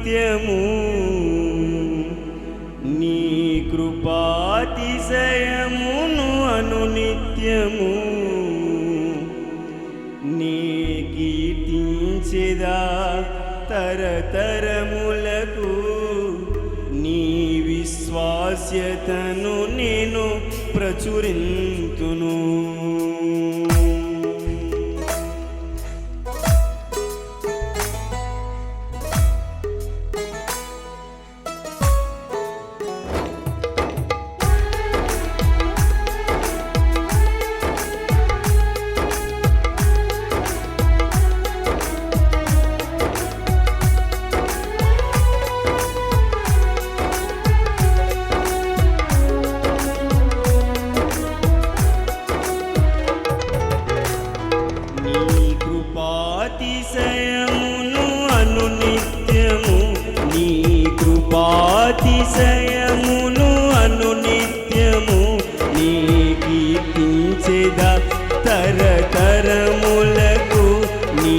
నిత్యము నీ కృపాతిశయమును అనునిత్యము నీ కీర్తించెదా తరతరములకు నీ విశ్వాస్యతను నేను ప్రచురింతును. అతిశయమును అనునిత్యము నీ కృపాతిశయమును అనునిత్యము నీ కీర్తించెదా తరతరములకు నీ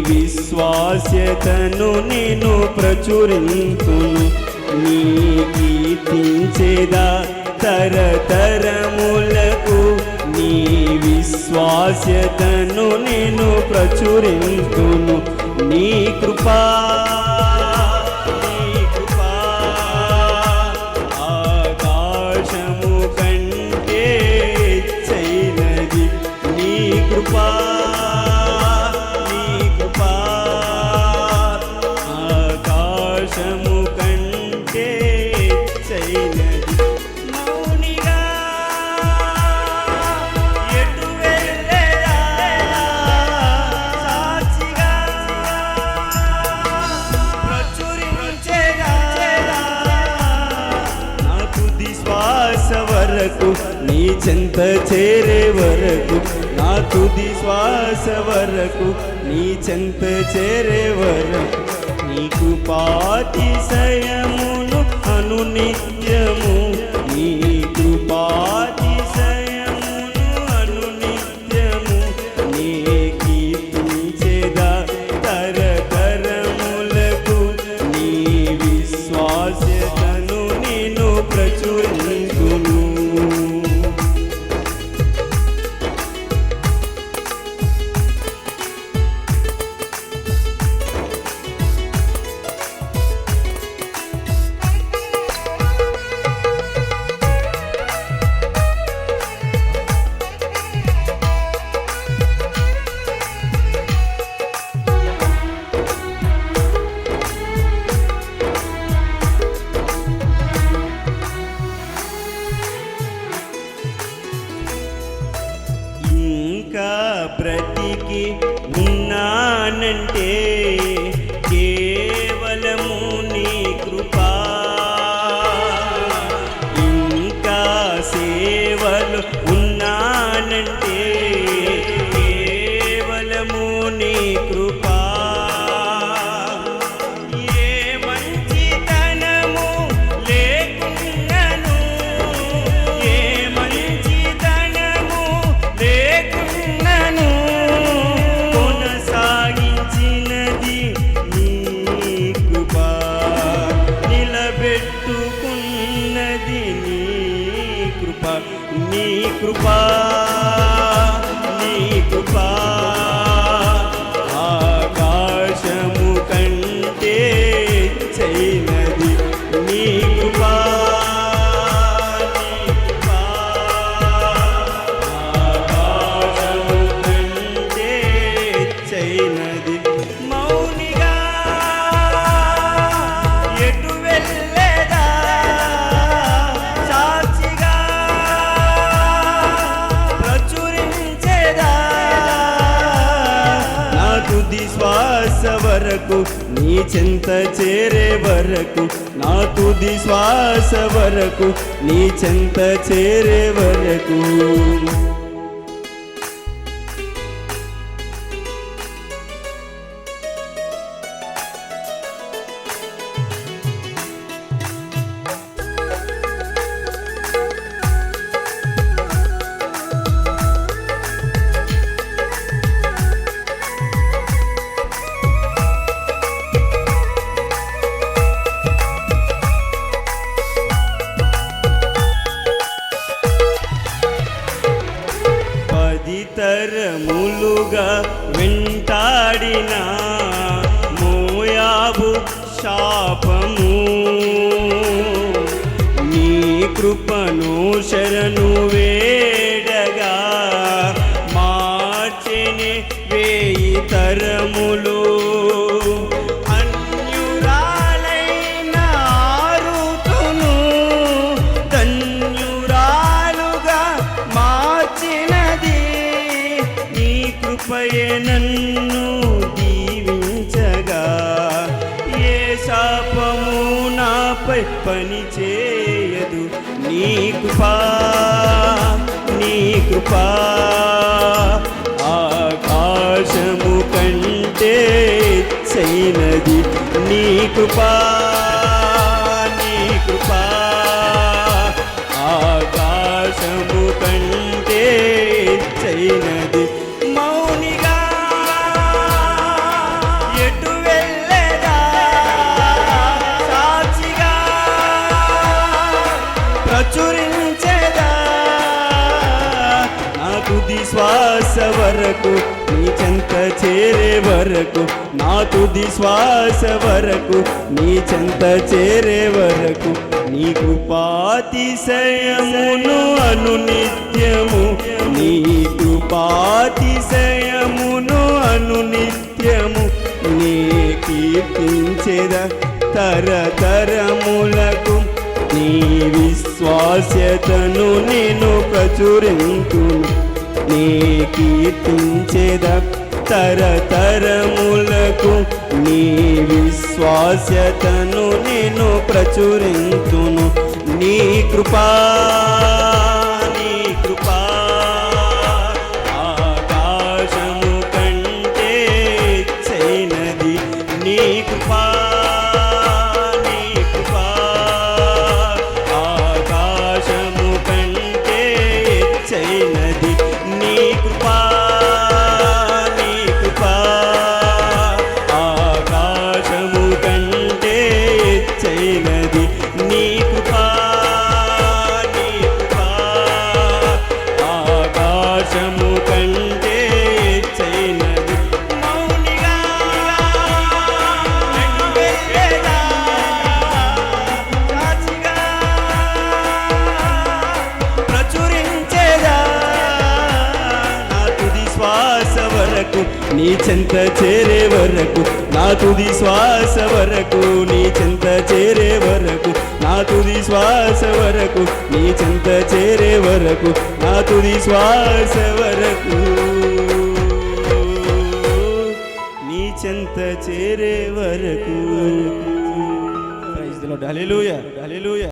విశ్వాస్యతను నేను ప్రచురింతును. నీ కీర్తించెదా తరతరములకు నీ విశ్వాస్యతను నేను ప్రచురింతును. నీ కృపా ఆకాశము కంటే ఎత్తైనది. నీ కృపా ఆకాశము కంటే ఎత్తైనది. వరకు నీ చెంత చేరే వరకు నా తుది శ్వాస వరకు నీ చెంత చేరే వరకు నీ కృపాతిశయమును అనునిత్యము నీ కృపాతిశయమును అనునిత్యము నీ కీర్తించెదా తరతరములకు నీ విశ్వాస్యతను నేను ప్రచురింతును. ఇంకా బ్రతికి ఉన్నానంటే కేవలము నీ కృపా. ఇంకా సేవలు ఉన్నానంటే కేవలము నీ కృపా. ఏ మంచితనము లేకున్నను ఏ మంచితనము లేకున్నను కొనసాగించినది నీ కృపా. నిలబెట్టుకున్నది నీ కృపా. నీ కృపా నీ కృపా ఆకాశము కంటే ఎత్తైనది. నీ కృపా ఆకాశము కంటే ఎత్తైనది. మౌనిగా ఎటు వెళ్ళేదా సాక్షిగా ప్రచురించేదా నా తుది శ్వాస వరకు నీ చెంత చేరే వరకు నా తుది శ్వాస వరకు నీ చెంత చేరే వరకు. తరములుగా వెంటాడిన మోయాబు శాపము నీ కృపను శరణు వేడగా మార్చెని వేయి తరములు అన్యురాలైన ఋతును ధన్యురాలుగా మార్చినది నీ కృపయే నన్ను దీవించగా ఏ శాపము నాపై పని చేయదు నీ కృపా నీ కృపా ఆకాశము కంటే చైనది నీ కృపా నీ కృపా ఆకాశము కంటే చైనది మౌనిగా ఎటు వెళ్ళేదా సాక్షిగా ప్రచురించేదా నా తుది శ్వాస వరకు నీ చెంత చేరే వరకు నా తుది శ్వాస వరకు నీ చెంత చేరే వరకు నీ కృపాతిశయమును అనునిత్యము నీ కృపాతిశయమును అనునిత్యము నీ కీర్తించేద తరతరములకు నీ విశ్వాస్యతను నేను ప్రచురింతును నీ కీర్తించేద తరతరములకు నీ విశ్వాస్యతను నేను ప్రచురింతును నీ కృపా నీ కృపా ఆకాశము కంటే చైనది నీ కృపా నీ కృపా ఆకాశము కంటే చైనది నీ కృపా నీ కృపా ఆకాశము కంటే చైనది నీ కృపా నీ కృపా ఆకాశము కంటే చైనది మౌనిగా వెళ్ళేదా సాక్షిగా ప్రచురించేదా నా తుది శ్వాస వరకు నీ చెంత చేరే వరకు నా తుది శ్వాస వరకు నీ చెంత చేరే వరకు నా తుది శ్వాస వరకు నీ చెంత చేరే వరకు నా తుది శ్వాస వరకు నీ చెంత చేరే వరకు. Praise the lord. Hallelujah hallelujah.